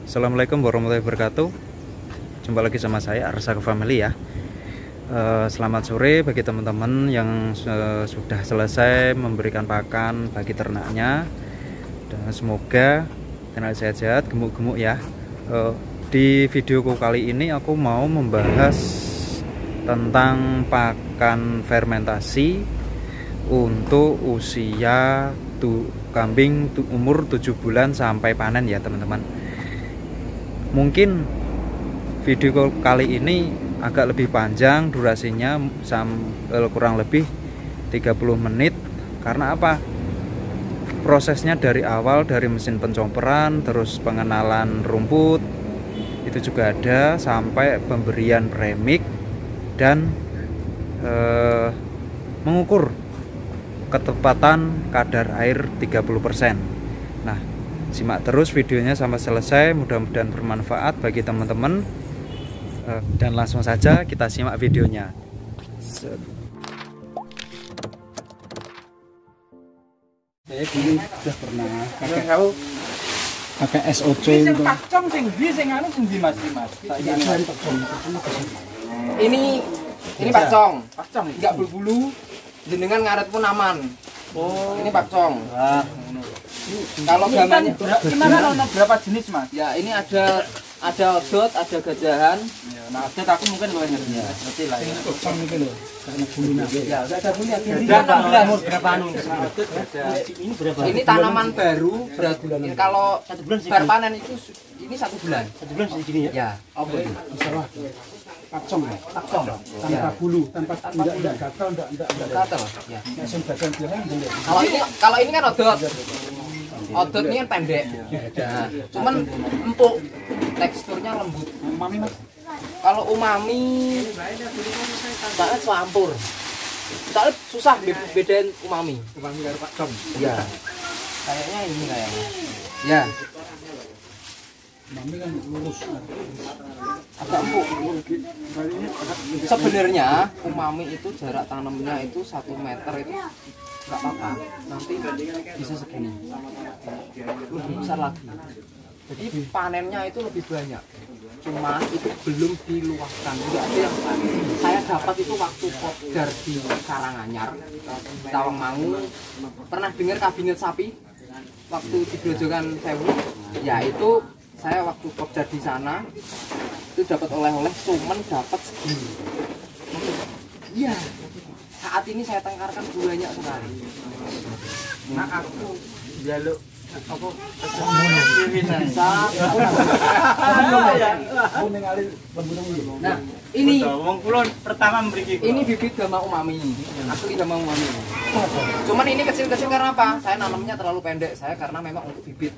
Assalamualaikum warahmatullahi wabarakatuh. Jumpa lagi sama saya Arsago Family ya. Selamat sore bagi teman-teman yang sudah selesai memberikan pakan bagi ternaknya, dan semoga ternak sehat-sehat, gemuk-gemuk ya. Di videoku kali ini aku mau membahas tentang pakan fermentasi untuk usia kambing umur 7 bulan sampai panen ya teman-teman. Mungkin video kali ini agak lebih panjang durasinya, kurang lebih 30 menit. Karena apa? Prosesnya dari awal, dari mesin pencomperan, terus pengenalan rumput itu juga ada, sampai pemberian premix dan mengukur ketepatan kadar air 30%. Nah, simak terus videonya sampai selesai, mudah-mudahan bermanfaat bagi teman-teman. Dan langsung saja kita simak videonya. Saya dulu sudah pernah pakai SOC Ini itu. pakcong sing ndi sing anu sing ndi Mas? Ini pakcong. Pakcong Enggak berbulu, jenengan ngaret pun aman. Oh. Ini pakcong. Wah, Kalau gambarnya gimana ono berapa jenis Mas? ya ini ada odot, ada gajahan. Ya, nah, odot aku mungkin luwih ngerti. Ngerti lah ya. Kocong itu loh, karena bulunya. Ya, enggak ada bunyi. Berapa anu? Ini berapa? Ini tanaman baru berarti kalau 1 bulan baru panen itu ini 1 bulan. 1 bulan segini ya? Ya. Apa itu? Masalah kacong ya, Pakcong. tanpa bulu, tanpa enggak gatal, enggak Gatel. Ya. langsung badan biasa boleh. Kalau ini kan odot. Odot ini kan pendek. Nah, cuman empuk. Teksturnya lembut. Umami Mas. Kalau umami banget swampur. Soalnya susah bedain umami. Umami karo pakcong. Iya. Kayaknya ini kayaknya. Ya, Mami kan lurus. agak empuk. Sebenarnya umami itu jarak tanamnya itu 1 meter itu nggak apa-apa. Nanti bisa segini. Lebih besar lagi. Jadi panennya itu lebih banyak. Cuman itu belum diluaskan. Enggak ada yang saya dapat itu waktu kopdar di Karanganyar, Tawangmangu. Pernah dengar kabinet sapi? Waktu di Grojogan Sewu. Ya itu saya waktu kopdar di sana itu dapat oleh-oleh, cuman dapat segini. Iya. Saat ini saya tengkarkan banyak sekali. Nah, aku jaluk apa Nah, ini wong kula pertama mriki. ini bibit gama umami. Asli gama umami. Cuman ini kecil-kecil karena apa? Saya nanamnya terlalu pendek. Saya karena memang untuk bibit.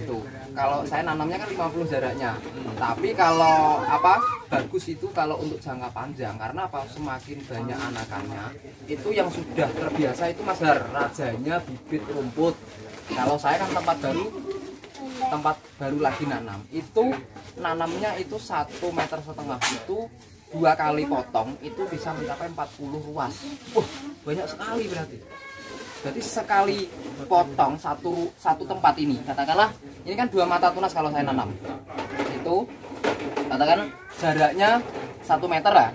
Itu. Kalau saya nanamnya kan 50 jaraknya. Tapi kalau apa? Bagus itu kalau untuk jangka panjang. Karena apa? Semakin banyak anakannya, itu yang sudah terbiasa itu Mas Har, rajanya bibit rumput. Kalau saya kan tempat baru lagi nanam. Itu nanamnya itu 1,5 meter itu 2 kali potong itu bisa mencapai 40 ruas. Wah, banyak sekali berarti. Berarti sekali potong satu tempat ini, katakanlah ini kan 2 mata tunas kalau saya nanam. Itu katakan jaraknya 1 meter lah.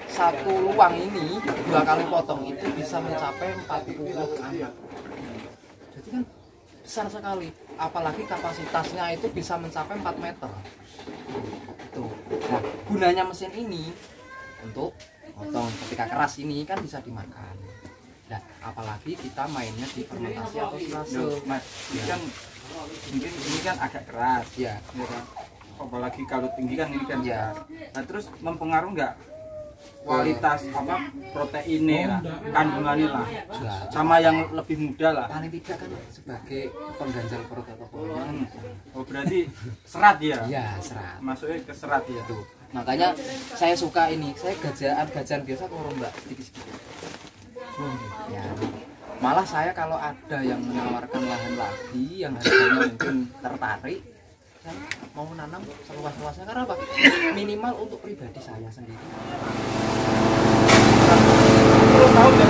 1 luang ini 2 kali potong itu bisa mencapai 40 anak. Jadi kan besar sekali, apalagi kapasitasnya itu bisa mencapai 4 meter. Tuh. Nah, gunanya mesin ini untuk potong ketika keras ini kan bisa dimakan. Nah, apalagi kita mainnya di fermentasi atau silase. Mas, ini kan mungkin ini kan agak keras Ya, ya kan? Apalagi kalau tinggi kan ini kan Ya. keras. Nah, terus mempengaruhi nggak kualitas apa proteinnya lah, kandungannya lah, sama yang lebih muda lah. paling tidak kan sebagai pengganjal perut atau pokoknya. Oh, berarti serat ya? Iya, serat. Masuknya ke serat ya Tuh. Makanya saya suka ini. Saya gajahan biasa kalau mbak sedikit-sedikit. Ya. Malah saya kalau ada yang menawarkan lahan lagi yang harganya mungkin tertarik, saya mau menanam seluas-luasnya. Karena apa? Minimal untuk pribadi saya sendiri. 10 tahun ya,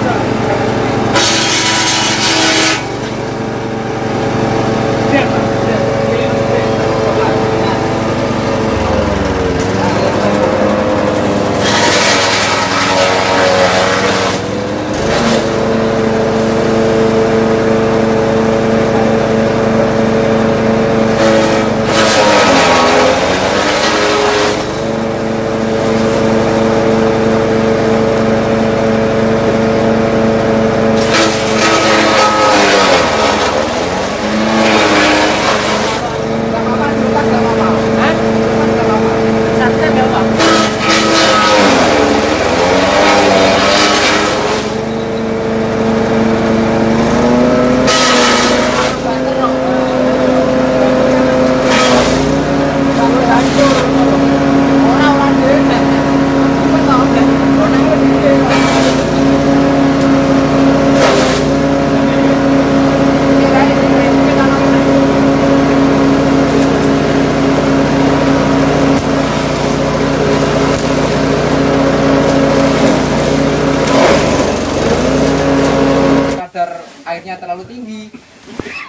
airnya terlalu tinggi,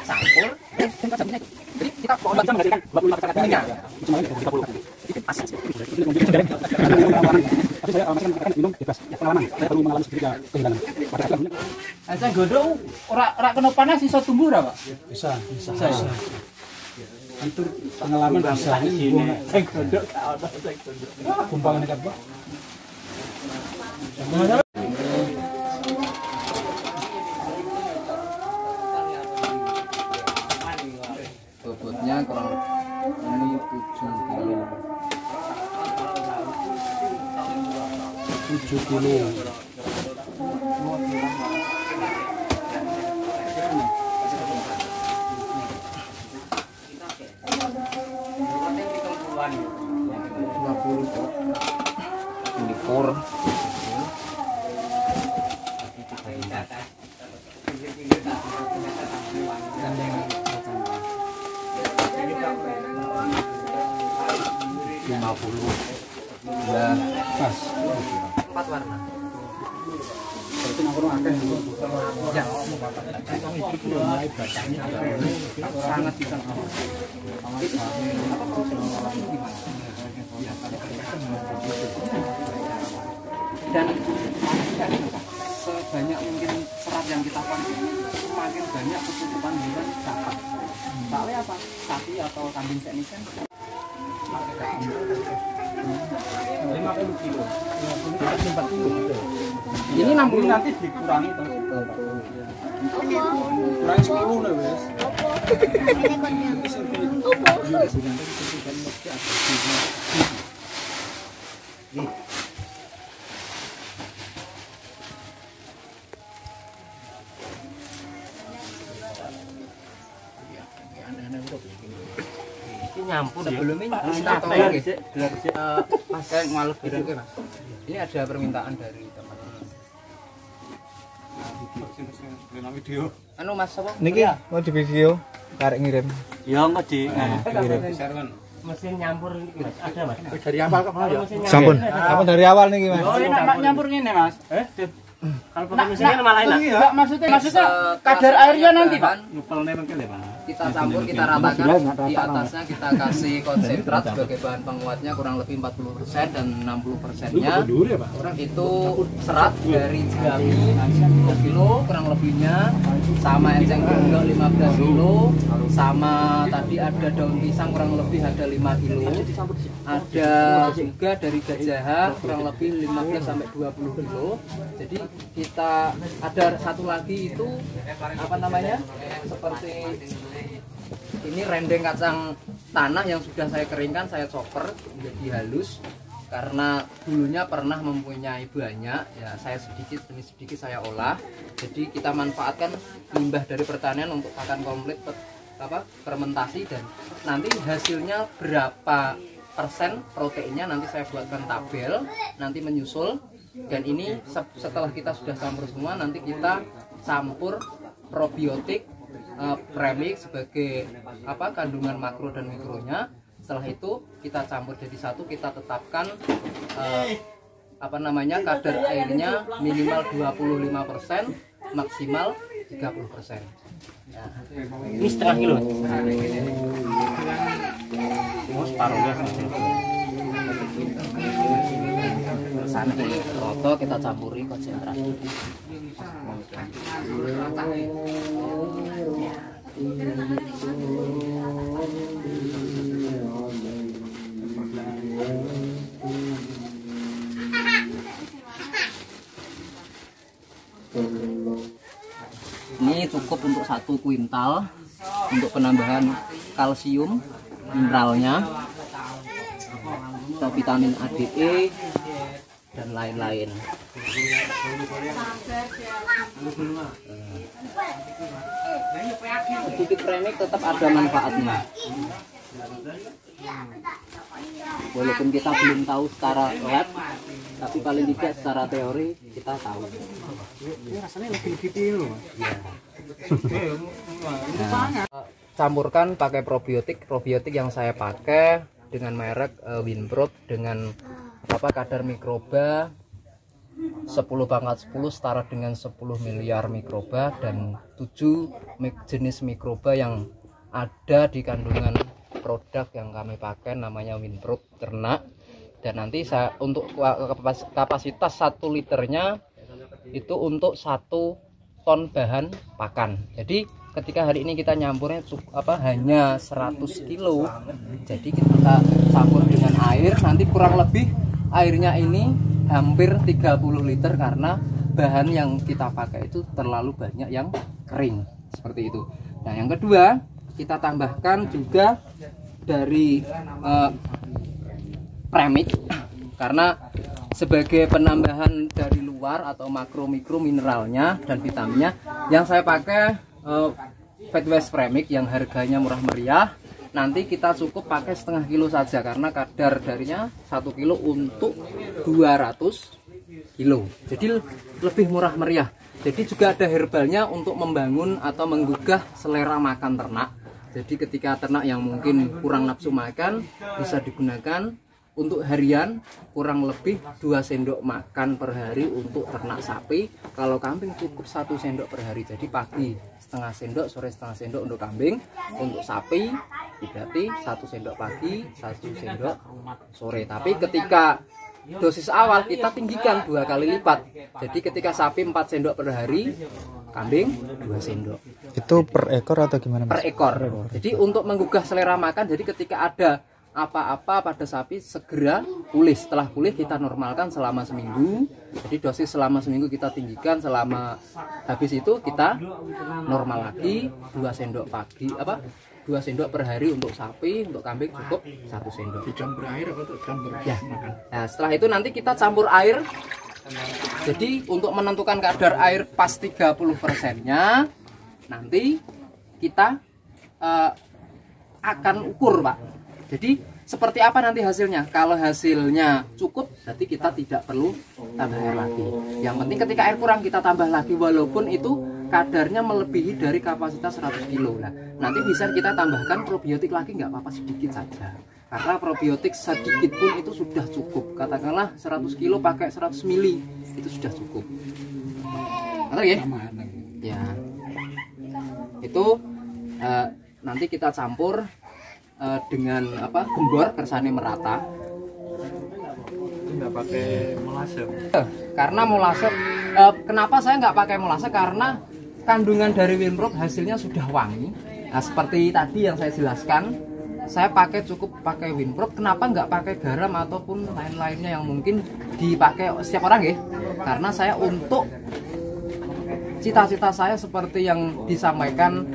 campur. Jadi kita pohon Bisa menghasilkan 25% minyak. Cuma 30. Tapi saya masih kan minum bebas. Ya, pengalaman. Saya baru mengalami sedikit kehilangan. Pada saat minyak Saya godhong ora kena panas iso tumbuh ora, Pak? bisa. Hampir pengalaman bisa. Saya godok. Kumpangan dekat, Pak. Bobotnya kurang ini 7 kilo. 7 kilo. Likur. Ya, Pas. 4 warna. Berarti nangkuru akeh. Ya, sangat bisa. Itu apa proses pengolahannya gimana? Dan sebanyak mungkin serat yang kita konsumsi, semakin banyak kecukupan hewan dapat. Soalnya apa? Sapi atau kambing seknisen 50 kilo. 40 gitu. ini 60 Nanti dikurangi tuh. Kurang 10 lah, wes. sebelumnya Mas kayak malu gitu Mas. Ini ada permintaan dari teman-teman. Anu Mas apa? Niki mau di video karek ngirim. Ya enggak di mesin nyampur ini Mas, ada Mas. Dari awal kok ya. Sampun. Apa dari awal niki Mas? Oh, ini nak nyampur ngene, Mas. Kalau pakai mesinnya malah enak. Enggak, maksudnya kadar airnya nanti, Pak. Ngepelnya mungkin ya, Pak. Kita campur, kita ratakan, di atasnya kita kasih konsentrat sebagai bahan penguatnya kurang lebih 40% dan 60%-nya itu serat dari jerami 3 kilo kurang lebihnya, sama enceng gondok 15 kilo, sama tadi ada daun pisang kurang lebih ada 5 kilo, ada juga dari gajaha kurang lebih 15 sampai 20 kilo. Jadi kita ada satu lagi itu apa namanya, seperti ini rendeng kacang tanah yang sudah saya keringkan, saya chopper menjadi halus karena dulunya pernah mempunyai banyak ya, saya sedikit demi sedikit saya olah. Jadi kita manfaatkan limbah dari pertanian untuk pakan komplit fermentasi, dan nanti hasilnya berapa persen proteinnya nanti saya buatkan tabel, nanti menyusul. Dan ini setelah kita sudah campur semua, nanti kita campur probiotik premix sebagai kandungan makro dan mikronya. Setelah itu kita campur jadi satu, kita tetapkan kadar airnya minimal 25%, maksimal 30%. Nah, Ini setengah kilo. Separuhnya. santai roto kita campuri konsentrat. Ini cukup untuk 1 kuintal untuk penambahan kalsium mineralnya, vitamin A, D, E dan lain-lain. Sedikit premix tetap ada manfaatnya. Walaupun kita belum tahu secara lab, tapi paling tidak secara teori kita tahu. Ini rasanya lebih pil. Campurkan pakai probiotik yang saya pakai dengan merek Winprot dengan kadar mikroba 10⁻10 setara dengan 10 miliar mikroba dan 7 jenis mikroba yang ada di kandungan produk yang kami pakai namanya Winproof ternak. Dan nanti untuk kapasitas 1 liternya itu untuk 1 ton bahan pakan. Jadi ketika hari ini kita nyampurnya hanya 100 kilo, jadi kita campur dengan air, nanti kurang lebih airnya ini hampir 30 liter karena bahan yang kita pakai itu terlalu banyak yang kering seperti itu. Nah yang kedua, kita tambahkan juga dari premix karena sebagai penambahan dari luar atau makro mikro mineralnya dan vitaminnya. Yang saya pakai Fat Waste Premix yang harganya murah meriah. Nanti kita cukup pakai setengah kilo saja karena kadar darinya 1 kilo untuk 200 kilo. Jadi lebih murah meriah. Jadi juga ada herbalnya untuk membangun atau menggugah selera makan ternak. Jadi ketika ternak yang mungkin kurang nafsu makan bisa digunakan untuk harian, kurang lebih 2 sendok makan per hari untuk ternak sapi. Kalau kambing cukup 1 sendok per hari. Jadi pagi setengah sendok, sore setengah sendok untuk kambing. Untuk sapi berarti 1 sendok pagi, 1 sendok sore. Tapi ketika dosis awal kita tinggikan 2 kali lipat. Jadi ketika sapi 4 sendok per hari, kambing 2 sendok. Itu per ekor atau gimana, Mas? Per ekor. Jadi untuk menggugah selera makan, jadi ketika ada apa-apa pada sapi segera pulih. Setelah pulih kita normalkan selama seminggu. Jadi dosis selama seminggu kita tinggikan, selama habis itu kita normal lagi 2 sendok pagi 2 sendok per hari untuk sapi, untuk kambing cukup 1 sendok. Dicampur air apa tuh? Campur Ya. Nah, setelah itu nanti kita campur air. Jadi untuk menentukan kadar air pas 30%-nya nanti kita akan ukur, Pak. Jadi seperti apa nanti hasilnya? Kalau hasilnya cukup, berarti kita tidak perlu tambah air lagi. Yang penting ketika air kurang kita tambah lagi, walaupun itu kadarnya melebihi dari kapasitas 100 kilo. Nah, nanti bisa kita tambahkan probiotik lagi, nggak apa-apa, sedikit saja. Karena probiotik sedikit pun itu sudah cukup. Katakanlah 100 kilo pakai 100 mili, itu sudah cukup. Betul ya? Ya. Itu nanti kita campur dengan gembor kersane merata. Nggak pakai molase. Karena molase, kenapa saya nggak pakai molase? Karena kandungan dari Winproof hasilnya sudah wangi. Nah seperti tadi yang saya jelaskan, saya cukup pakai Winproof. Kenapa nggak pakai garam ataupun lain-lainnya yang mungkin dipakai setiap orang ya? Karena saya untuk cita-cita saya seperti yang disampaikan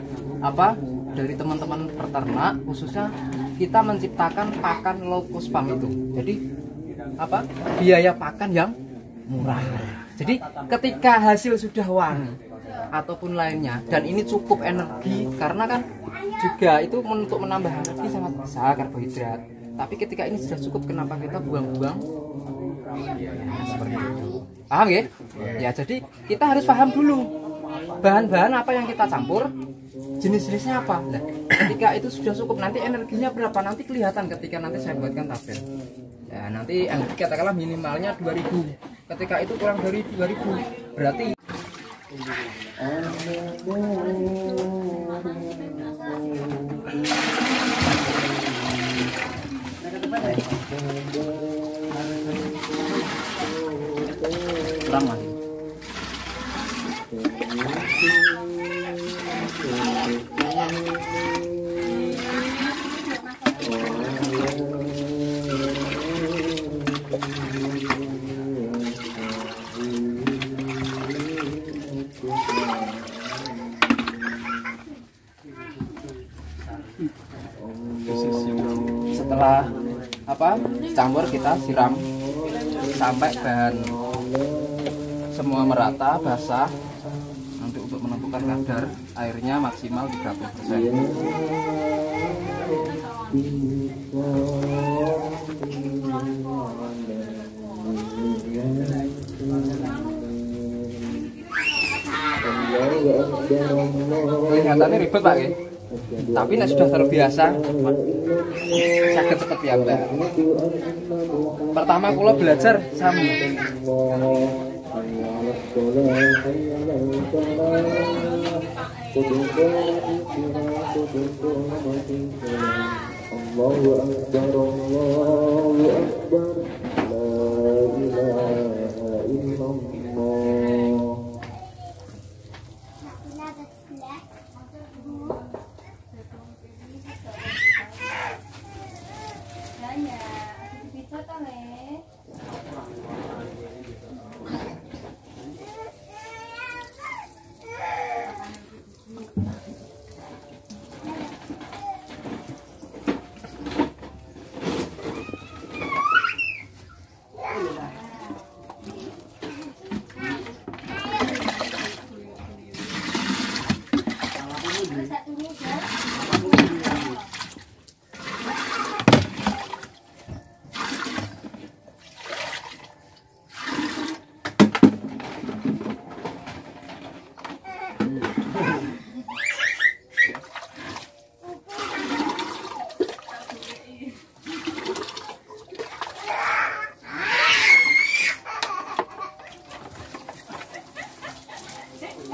dari teman-teman peternak, khususnya kita menciptakan pakan low cost farm itu. Jadi biaya pakan yang murah. Jadi ketika hasil sudah wangi ataupun lainnya dan ini cukup energi, karena kan juga itu untuk menambah energi sangat besar karbohidrat. Tapi ketika ini sudah cukup, kenapa kita buang-buang? Ya, seperti itu. Paham ya? Ya, jadi kita harus paham dulu bahan-bahan apa yang kita campur, jenis-jenisnya apa. Nah, ketika itu sudah cukup, nanti energinya berapa nanti kelihatan ketika nanti saya buatkan tabel. Ya, nanti katakanlah minimalnya 2000. Ketika itu kurang dari 2000, berarti kurang lagi. Setelah campur, kita siram sampai bahan semua merata, basah. Nanti untuk menentukan kadar airnya maksimal 30%. Kelihatannya ribet Pak ya? Tapi nek sudah terbiasa sakit cepet ya Mbak. Pertama kula belajar sami. Allahu Akbar, Allahu Akbar, la ilaha illallah.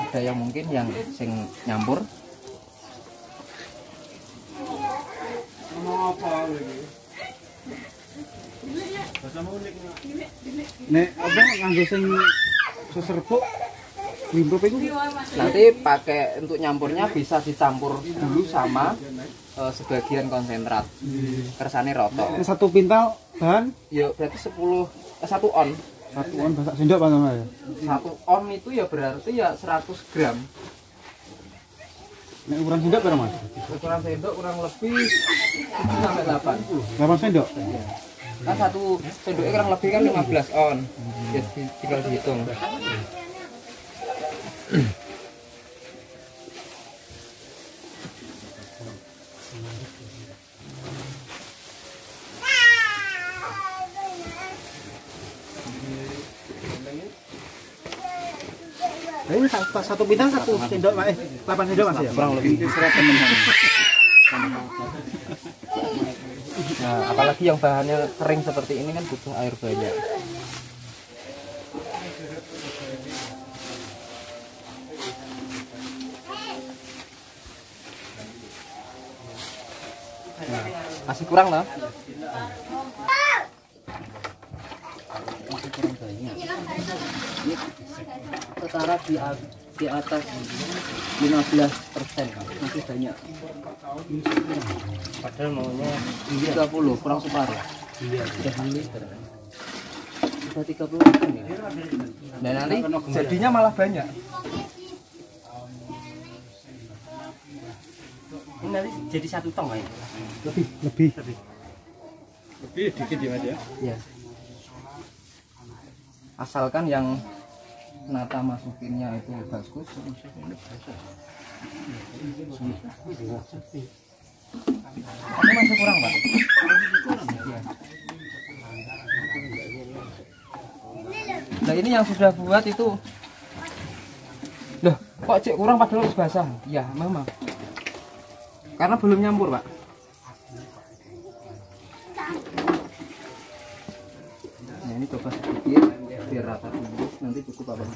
Ada yang mungkin yang sing nyampur Nek apa nganggo sing seserbuk ngimprop iku nanti pakai untuk nyampurnya bisa dicampur dulu sama sebagian konsentrat kersane roto. satu pintal bahan Ya berarti 1 on. 1 on basak sendok Pak Tama ya. 1 on itu ya berarti ya 100 gram. Nek ukuran sendok berapa Mas? Ukuran sendok kurang lebih 7 sampai 8. 8 sendok. Kan 1 sendoknya kurang lebih kan 15 on. Ya tinggal dihitung. Nah, ini satu pintal 1 sendok Pak 8 sendok Mas ya. Kurang lebih. Nah, apalagi yang bahannya kering seperti ini kan butuh air banyak. Nah, masih kurang loh. Masih kurang banyak. Ini setara di atas 15%, masih banyak. Padahal maunya 30 kurang separuh. Iya. Sudah 30% ya. Dan nanti jadinya malah banyak. ini nanti jadi 1 tong ya. Lebih. Lebih dikit ya Mas ya. Ya. Asalkan yang nata masukinnya itu bagus. Ini masih kurang Pak. Ya. Nah ini yang sudah buat itu. Loh, kok cek kurang padahal harus basah? Ya memang. Karena belum nyampur Pak. Nah ini coba sedikit biar rata dulu, nanti cukup apa?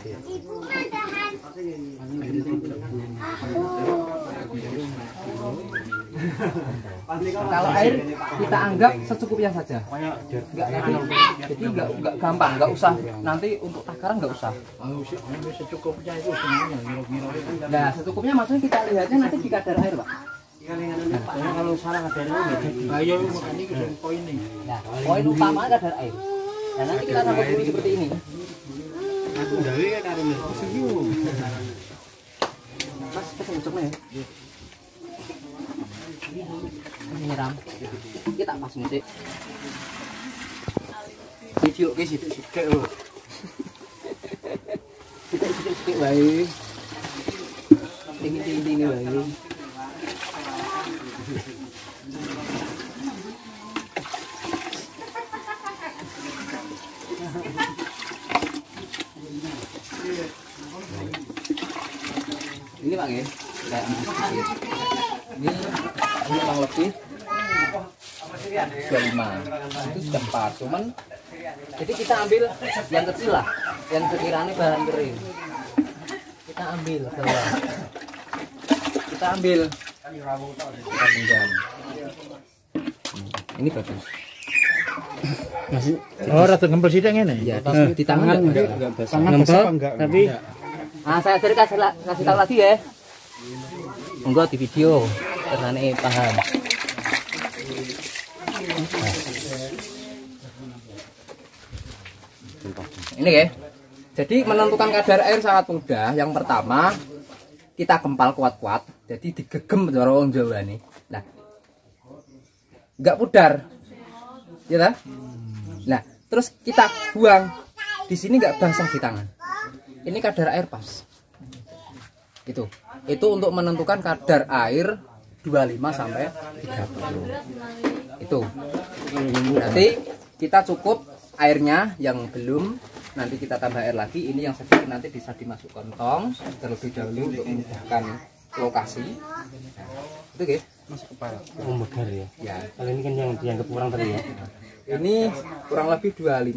Kalau air kita anggap secukupnya saja. Enggak nanti, jadi enggak gampang, enggak usah nanti untuk takaran enggak usah. Secukupnya itu semuanya kira-kira. Nah secukupnya maksudnya kita lihatnya nanti di kadar air Pak. Nah, kalau salah ada ini Ayo makanya itu poin nih. Nah poin utama kadar air. Dan nanti kita campur dulu seperti ini. Aku gawe karo senyum. Mas kesencoknya ya. Nyiram. Kita pas ngecek. Video ke situ sithik lho. Kita sithik wae. Tinggi-tinggi wae. Ini Pak ya, kayak sedikit. ini kurang lebih 25 itu sudah pas, cuman jadi kita ambil yang kecil lah, yang sekiranya bahan kering kita ambil bawah, kita pinjam. Ini bagus. Oh, rada ngempel sithik ngene. Ya, di tangan enggak Enggak, tapi saya kasih tahu lagi ya. Enggak di video, karena paham. Ini ya. Jadi menentukan kadar air sangat mudah. Yang pertama, kita gempal kuat-kuat. Jadi digegem cara wong Jawa nih. Nah, enggak pudar. Ya tak? Nah, terus kita buang. Di sini enggak basah di tangan. Ini kadar air pas. Itu untuk menentukan kadar air 25 sampai 30. Itu. Nanti kita cukup airnya yang belum, nanti kita tambah air lagi. Ini yang sedikit nanti bisa dimasukkan tong terlebih dahulu untuk memudahkan lokasi. Nah, itu guys. Masuk kepala. Oh, modar ya. Ya. Kalau ini kan yang dianggap kurang tadi ya. Ini kurang lebih 25,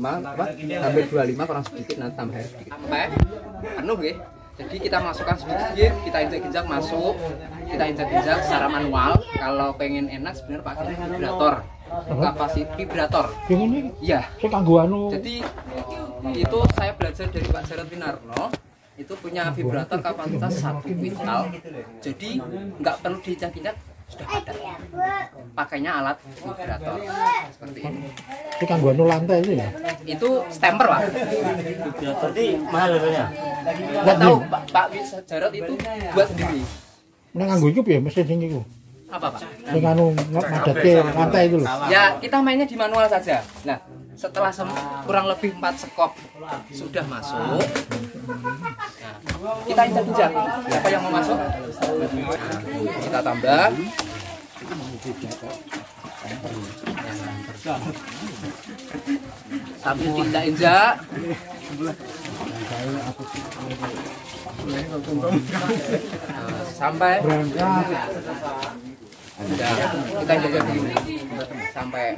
hampir 25 kurang sedikit, nanti tambah air sedikit. Sampai penuh ya. Jadi kita masukkan sedikit, kita injak-injak masuk, kita injak-injak secara manual. Kalau pengen enak sebenarnya pakai vibrator, kapasitas vibrator. ini Iya. sing kanggo anu. Jadi itu saya belajar dari Pak Jarod Winarno. Itu punya vibrator kapasitas 1 kuintal. Jadi nggak perlu diinjak-injak, sudah ada. Pakainya alat vibrator seperti ini. Sing kanggo anu lantai itu ya. Itu stemper Pak. Tadi mahal harganya. Nggak tahu Pak Jarod itu buat sendiri. Nek kanggo iku piye mesin sing iku? Apa Pak? Sing anu ngadatke lantai itu lho. Ya kita mainnya di manual saja. Nah setelah kurang lebih 4 sekop sudah masuk, nah, kita injak-injak. Siapa yang mau masuk? Nah, kita tambah. Sambil diinjak-injak. Sampai kita injak dulu sampai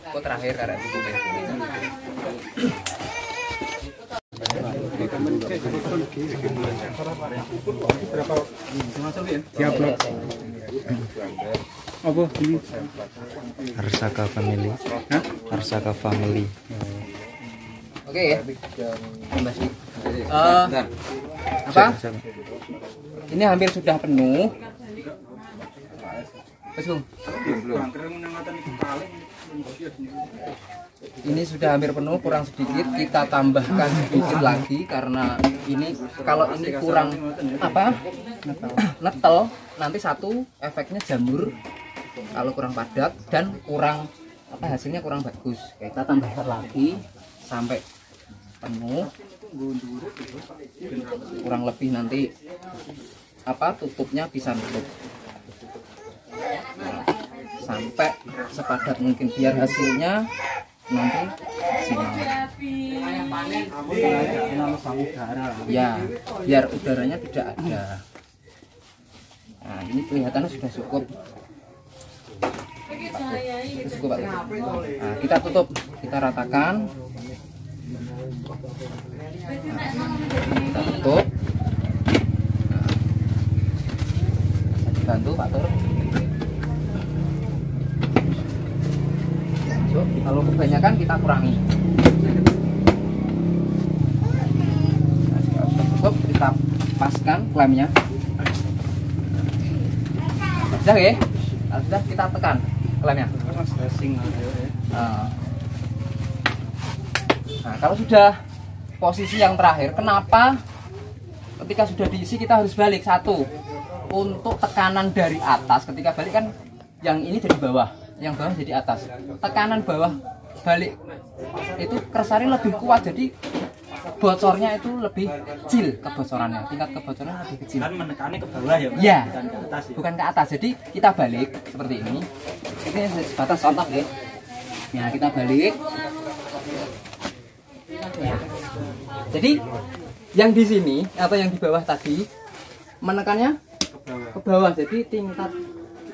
kok terakhir karena itu Arsaka Family. Arsaka Family. oke ya. Apa? Ini hampir sudah penuh. Ini sudah hampir penuh, kurang sedikit, kita tambahkan sedikit lagi karena ini kalau ini kurang apa? Netel, nanti satu efeknya jamur. Kalau kurang padat dan kurang apa hasilnya kurang bagus. Kita tambahkan lagi sampai penuh. Kurang lebih nanti apa tutupnya bisa nutup. Nah, sampai sepadat mungkin biar hasilnya nanti sinar. Ya, biar udaranya tidak ada. Nah, ini kelihatannya sudah cukup. Cukup Pak. Nah, kita tutup, kita ratakan. Kita tutup. Bantu Pak Tur. Kalau kebanyakan kita kurangi. Nah, kalau sudah cukup kita paskan klaimnya. Sudah ya? Kalau sudah kita tekan klaimnya. Nah, kalau sudah posisi yang terakhir, kenapa ketika sudah diisi kita harus balik? Satu, untuk tekanan dari atas, ketika balik kan yang ini dari bawah, yang bawah jadi atas. Tekanan bawah balik itu keresahannya lebih kuat, jadi bocornya itu lebih kecil, kebocorannya, tingkat kebocorannya lebih kecil. Kan menekannya ke bawah ya, ya, bukan ke atas ya. bukan ke atas. Jadi kita balik seperti ini. Ini sebatas contoh ya. Nah, kita balik. Ya. Jadi Yang di sini atau yang di bawah tadi menekannya ke bawah, jadi tingkat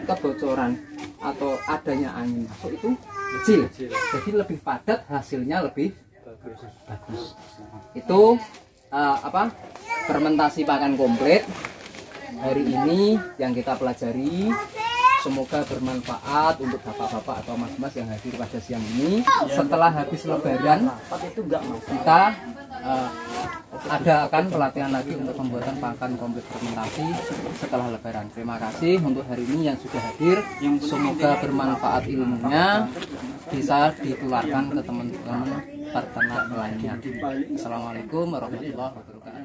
kebocoran atau adanya angin masuk itu kecil, jadi lebih padat, hasilnya lebih bagus. Itu fermentasi pakan komplit hari ini yang kita pelajari. Semoga bermanfaat untuk bapak-bapak atau mas-mas yang hadir pada siang ini. Setelah habis lebaran kita adakan pelatihan lagi untuk pembuatan pakan komplit fermentasi setelah lebaran. Terima kasih untuk hari ini yang sudah hadir. Semoga bermanfaat ilmunya, bisa ditularkan ke teman-teman peternak lainnya. Assalamualaikum warahmatullahi wabarakatuh.